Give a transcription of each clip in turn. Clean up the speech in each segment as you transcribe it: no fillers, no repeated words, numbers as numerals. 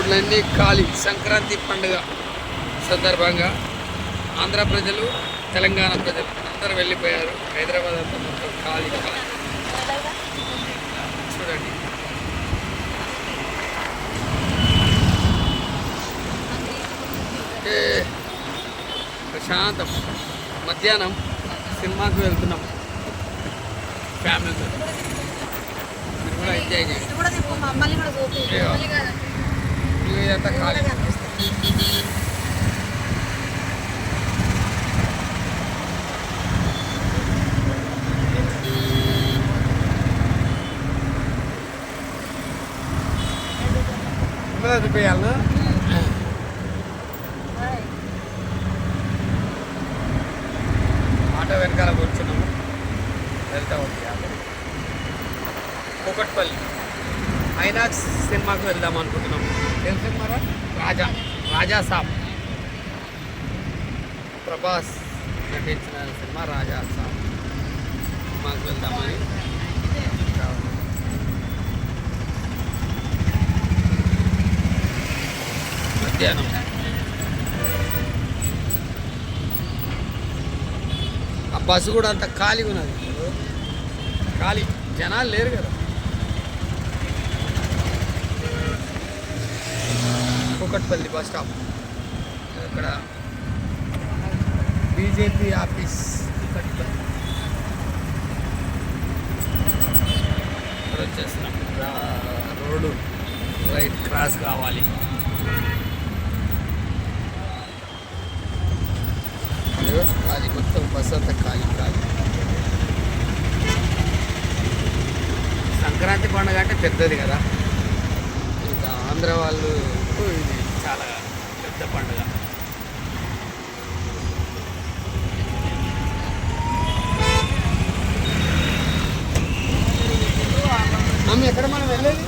రోడ్లన్నీ ఖాళీ. సంక్రాంతి పండుగ సందర్భంగా ఆంధ్ర ప్రజలు, తెలంగాణ ప్రజలు అందరూ వెళ్ళిపోయారు. హైదరాబాద్ అంతా మొత్తం ఖాళీ ఖాళీ. చూడండి, ప్రశాంతం. మధ్యాహ్నం సినిమాకి వెళ్తున్నాం ఫ్యామిలీతో. మీరు కూడా ఎంజాయ్ చేయండి. ఇదంతా ఖాళీ. చూపించాలన్నా ఆటో వెనకాల కూర్చున్నాము, వెళ్తా ఉంది. కూకట్పల్లి ఐనాక్స్ సినిమాకు వెళ్దాం అనుకుంటున్నాము. ఏం సినిమారా? రాజా సాబ్. ప్రభాస్ నటించిన సినిమా రాజా సాబ్. సినిమాకు వెళ్దామని మధ్యాహ్నం. ఆ బస్సు కూడా అంత ఖాళీగా ఉన్నది, ఖాళీ, జనాలు లేరు కదా. Kukatpally bus stop. ఇక్కడ బీజేపీ ఆఫీస్ కూకట్పల్లి. ఇక్కడ వచ్చేస్తున్నాం. రోడ్డు రైట్ క్రాస్ కావాలి. అది మొత్తం బస్ అంతా ఖాళీ ఖాళీ. సంక్రాంతి పండుగ అంటే పెద్దది కదా, ఇంకా ఆంధ్ర వాళ్ళు ఇది చాలా పెద్ద పండుగ. అమ్మ ఎక్కడ మనం వెళ్ళేది?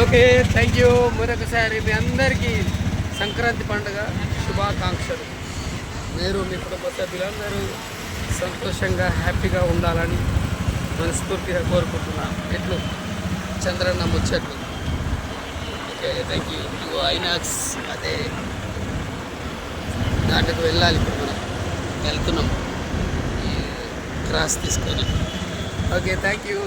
Okay, thank you. మరొకసారి మీ అందరికీ సంక్రాంతి పండుగ శుభాకాంక్షలు. మీరు మీ కుటుంబ సభ్యులందరూ సంతోషంగా హ్యాపీగా ఉండాలని మనస్ఫూర్తిగా కోరుకుంటున్నాను. ఎట్లు చంద్రన్న ముచ్చట్లు. Okay, thank you. Ego INOX అదే దాంట్లోకి వెళ్ళాలి. ఇప్పుడు మనం వెళ్తున్నాం ఈ క్రాస్ తీసుకొని. Okay, thank you.